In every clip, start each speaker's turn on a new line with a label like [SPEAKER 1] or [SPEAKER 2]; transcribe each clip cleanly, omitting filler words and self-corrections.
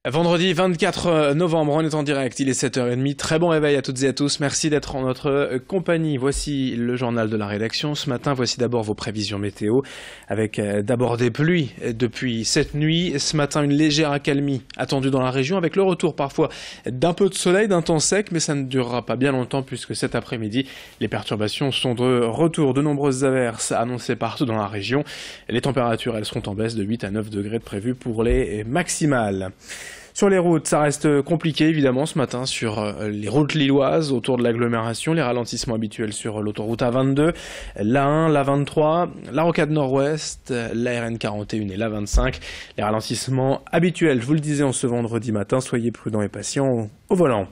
[SPEAKER 1] Vendredi 24 novembre, on est en direct, il est 7h30. Très bon réveil à toutes et à tous. Merci d'être en notre compagnie. Voici le journal de la rédaction. Ce matin, voici d'abord vos prévisions météo avec d'abord des pluies depuis cette nuit. Ce matin, une légère accalmie attendue dans la région avec le retour parfois d'un peu de soleil, d'un temps sec, mais ça ne durera pas bien longtemps puisque cet après-midi, les perturbations sont de retour. De nombreuses averses annoncées partout dans la région. Les températures, elles seront en baisse de 8 à 9 degrés de prévues pour les maximales. Sur les routes, ça reste compliqué évidemment ce matin sur les routes lilloises autour de l'agglomération, les ralentissements habituels sur l'autoroute A22, l'A1, l'A23, la rocade nord-ouest, la RN 41 et l'A25. Les ralentissements habituels, je vous le disais en ce vendredi matin, soyez prudents et patients au volant.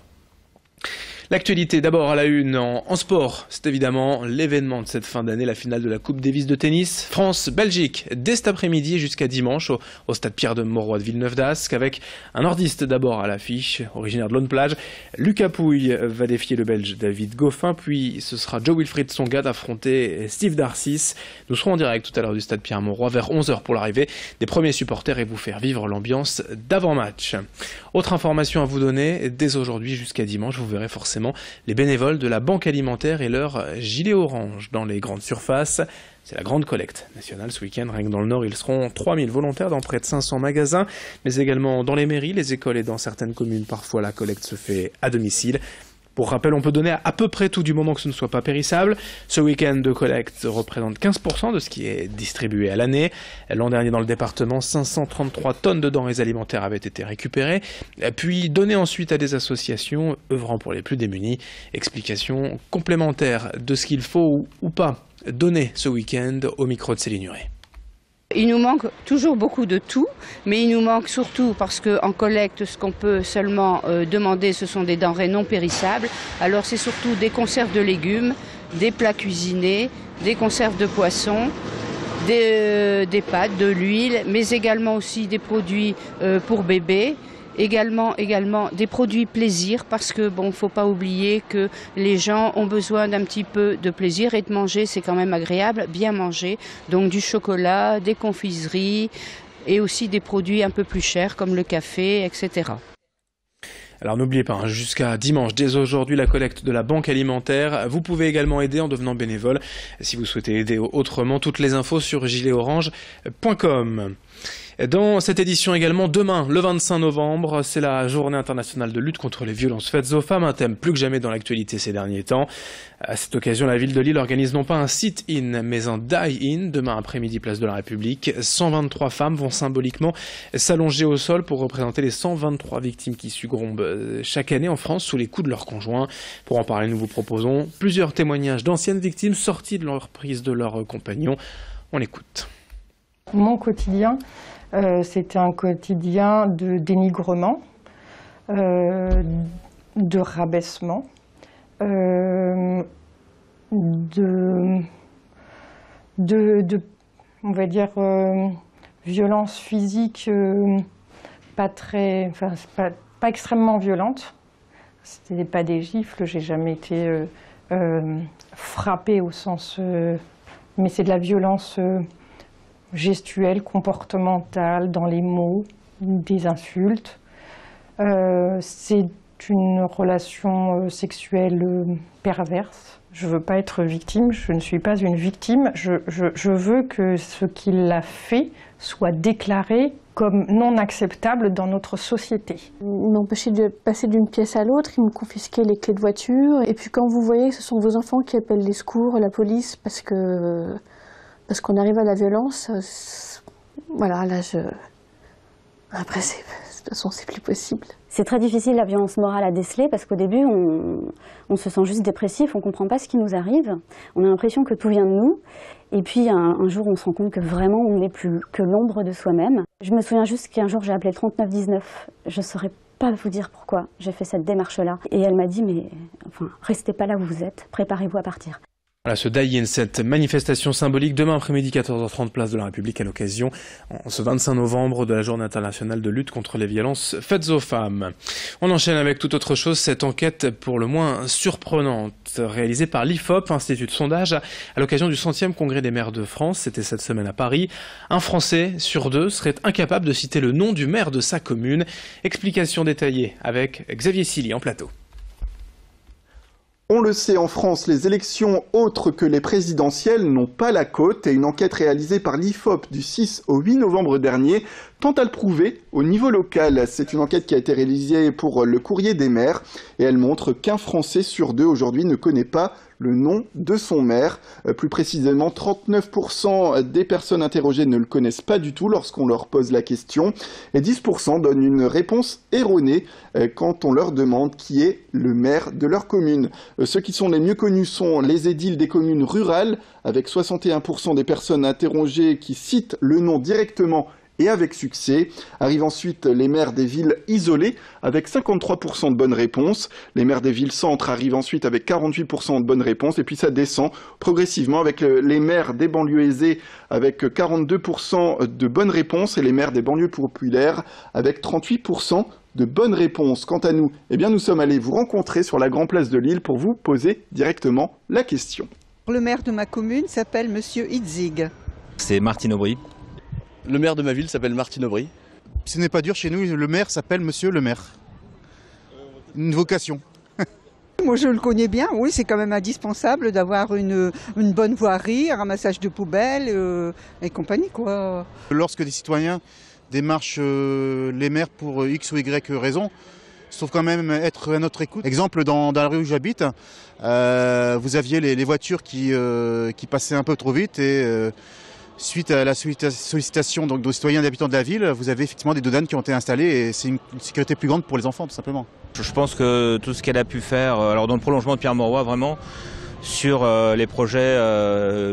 [SPEAKER 1] L'actualité d'abord à la une en sport, c'est évidemment l'événement de cette fin d'année, la finale de la Coupe Davis de tennis. France-Belgique, dès cet après-midi et jusqu'à dimanche au stade Pierre de Mauroy de Villeneuve-d'Ascq, avec un nordiste d'abord à l'affiche, originaire de Lonne-Plage. Lucas Pouille va défier le Belge David Goffin, puis ce sera Jo-Wilfried Tsonga d'affronter Steve Darcis. Nous serons en direct tout à l'heure du stade Pierre-Mauroy vers 11h pour l'arrivée des premiers supporters et vous faire vivre l'ambiance d'avant-match. Autre information à vous donner, dès aujourd'hui jusqu'à dimanche, vous verrez forcément les bénévoles de la Banque Alimentaire et leur gilet orange dans les grandes surfaces. C'est la grande collecte nationale ce week-end. Rien que dans le Nord, ils seront 3000 volontaires dans près de 500 magasins, mais également dans les mairies, les écoles et dans certaines communes. Parfois, la collecte se fait à domicile. Pour rappel, on peut donner à peu près tout du moment que ce ne soit pas périssable. Ce week-end de collecte représente 15% de ce qui est distribué à l'année. L'an dernier, dans le département, 533 tonnes de denrées alimentaires avaient été récupérées, puis données ensuite à des associations œuvrant pour les plus démunis. Explication complémentaire de ce qu'il faut ou pas donner ce week-end au micro de Céline Nuret.
[SPEAKER 2] Il nous manque toujours beaucoup de tout, mais il nous manque surtout parce qu'en collecte, ce qu'on peut seulement demander, ce sont des denrées non périssables. Alors c'est surtout des conserves de légumes, des plats cuisinés, des conserves de poissons, des pâtes, de l'huile, mais également aussi des produits pour bébés. Également des produits plaisir parce que bon, faut pas oublier que les gens ont besoin d'un petit peu de plaisir et de manger, c'est quand même agréable, bien manger. Donc du chocolat, des confiseries et aussi des produits un peu plus chers comme le café, etc.
[SPEAKER 1] Alors n'oubliez pas, jusqu'à dimanche, dès aujourd'hui, la collecte de la Banque Alimentaire. Vous pouvez également aider en devenant bénévole si vous souhaitez aider autrement. Toutes les infos sur giletOrange.com. Dans cette édition également, demain, le 25 novembre, c'est la journée internationale de lutte contre les violences faites aux femmes, un thème plus que jamais dans l'actualité ces derniers temps. À cette occasion, la ville de Lille organise non pas un sit-in, mais un die-in, demain après-midi, place de la République. 123 femmes vont symboliquement s'allonger au sol pour représenter les 123 victimes qui succombent chaque année en France sous les coups de leurs conjoints. Pour en parler, nous vous proposons plusieurs témoignages d'anciennes victimes sorties de leur prise de leurs compagnons. On l'écoute.
[SPEAKER 3] Mon quotidien, c'était un quotidien de dénigrement, de rabaissement, on va dire, violence physique pas extrêmement violente. C'était pas des gifles, j'ai jamais été frappée au sens, mais c'est de la violence gestuelle, comportementale, dans les mots, des insultes. C'est une relation sexuelle perverse. Je ne veux pas être victime, je ne suis pas une victime. Je veux que ce qu'il a fait soit déclaré comme non acceptable dans notre société.
[SPEAKER 4] Ils m'empêchaient de passer d'une pièce à l'autre, ils me confisquaient les clés de voiture. Et puis quand vous voyez que ce sont vos enfants qui appellent les secours, la police, parce qu'on arrive à la violence, voilà, là, après, de toute façon, c'est plus possible.
[SPEAKER 5] C'est très difficile, la violence morale à déceler, parce qu'au début, on se sent juste dépressif, on ne comprend pas ce qui nous arrive, on a l'impression que tout vient de nous, et puis un jour, on se rend compte que vraiment, on n'est plus que l'ombre de soi-même. Je me souviens juste qu'un jour, j'ai appelé le 3919, je ne saurais pas vous dire pourquoi j'ai fait cette démarche-là, et elle m'a dit, mais enfin, restez pas là où vous êtes, préparez-vous à partir.
[SPEAKER 1] Voilà ce die-in, cette manifestation symbolique demain après-midi 14h30 place de la République à l'occasion, en ce 25 novembre, de la Journée internationale de lutte contre les violences faites aux femmes. On enchaîne avec toute autre chose, cette enquête pour le moins surprenante réalisée par l'IFOP, Institut de sondage, à l'occasion du 100e congrès des maires de France. C'était cette semaine à Paris. Un Français sur deux serait incapable de citer le nom du maire de sa commune. Explication détaillée avec Xavier Silly en plateau.
[SPEAKER 6] On le sait, en France, les élections autres que les présidentielles n'ont pas la cote et une enquête réalisée par l'IFOP du 6 au 8 novembre dernier tente à le prouver au niveau local. C'est une enquête qui a été réalisée pour le Courrier des maires et elle montre qu'un Français sur deux aujourd'hui ne connaît pas le nom de son maire. Plus précisément, 39% des personnes interrogées ne le connaissent pas du tout lorsqu'on leur pose la question et 10% donnent une réponse erronée quand on leur demande qui est le maire de leur commune. Ceux qui sont les mieux connus sont les édiles des communes rurales, avec 61% des personnes interrogées qui citent le nom directement et avec succès. Arrivent ensuite les maires des villes isolées avec 53% de bonnes réponses. Les maires des villes centres arrivent ensuite avec 48% de bonnes réponses. Et puis ça descend progressivement avec les maires des banlieues aisées avec 42% de bonnes réponses et les maires des banlieues populaires avec 38% de bonnes réponses. Quant à nous, eh bien nous sommes allés vous rencontrer sur la Grande Place de Lille pour vous poser directement la question.
[SPEAKER 7] Le maire de ma commune s'appelle Monsieur Hitzig.
[SPEAKER 8] C'est Martine Aubry.
[SPEAKER 9] Le maire de ma ville s'appelle Martine Aubry.
[SPEAKER 10] Ce n'est pas dur chez nous, le maire s'appelle Monsieur le maire. Une vocation.
[SPEAKER 7] Moi je le connais bien, oui, c'est quand même indispensable d'avoir une bonne voirie, un ramassage de poubelles et compagnie, quoi.
[SPEAKER 10] Lorsque des citoyens démarchent les maires pour X ou Y raison, sauf quand même être à notre écoute. Exemple, dans la rue où j'habite, vous aviez les voitures qui passaient un peu trop vite et suite à la sollicitation donc, de citoyens et d'habitants de la ville, vous avez effectivement des douanes qui ont été installées et c'est une sécurité plus grande pour les enfants tout simplement.
[SPEAKER 8] Je pense que tout ce qu'elle a pu faire, alors dans le prolongement de Pierre Mauroy vraiment, sur les projets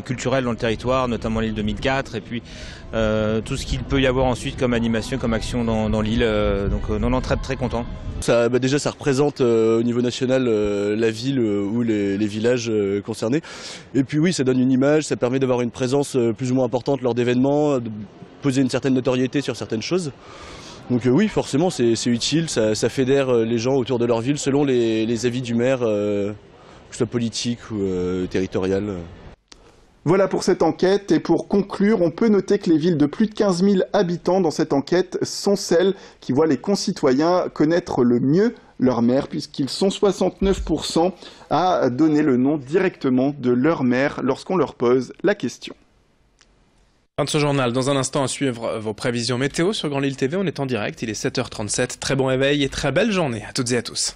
[SPEAKER 8] culturels dans le territoire, notamment l'île 2004, et puis tout ce qu'il peut y avoir ensuite comme animation, comme action dans l'île. Donc non, très très content.
[SPEAKER 9] Ça, déjà ça représente au niveau national la ville ou les villages concernés. Et puis oui, ça donne une image, ça permet d'avoir une présence plus ou moins importante lors d'événements, de poser une certaine notoriété sur certaines choses. Donc oui, forcément c'est utile, ça fédère les gens autour de leur ville selon les avis du maire, que ce soit politique ou territorial.
[SPEAKER 6] Voilà pour cette enquête et pour conclure, on peut noter que les villes de plus de 15 000 habitants dans cette enquête sont celles qui voient les concitoyens connaître le mieux leur maire puisqu'ils sont 69% à donner le nom directement de leur maire lorsqu'on leur pose la question.
[SPEAKER 1] Fin de ce journal. Dans un instant à suivre vos prévisions météo sur Grand Lille TV. On est en direct, il est 7h37. Très bon réveil et très belle journée à toutes et à tous.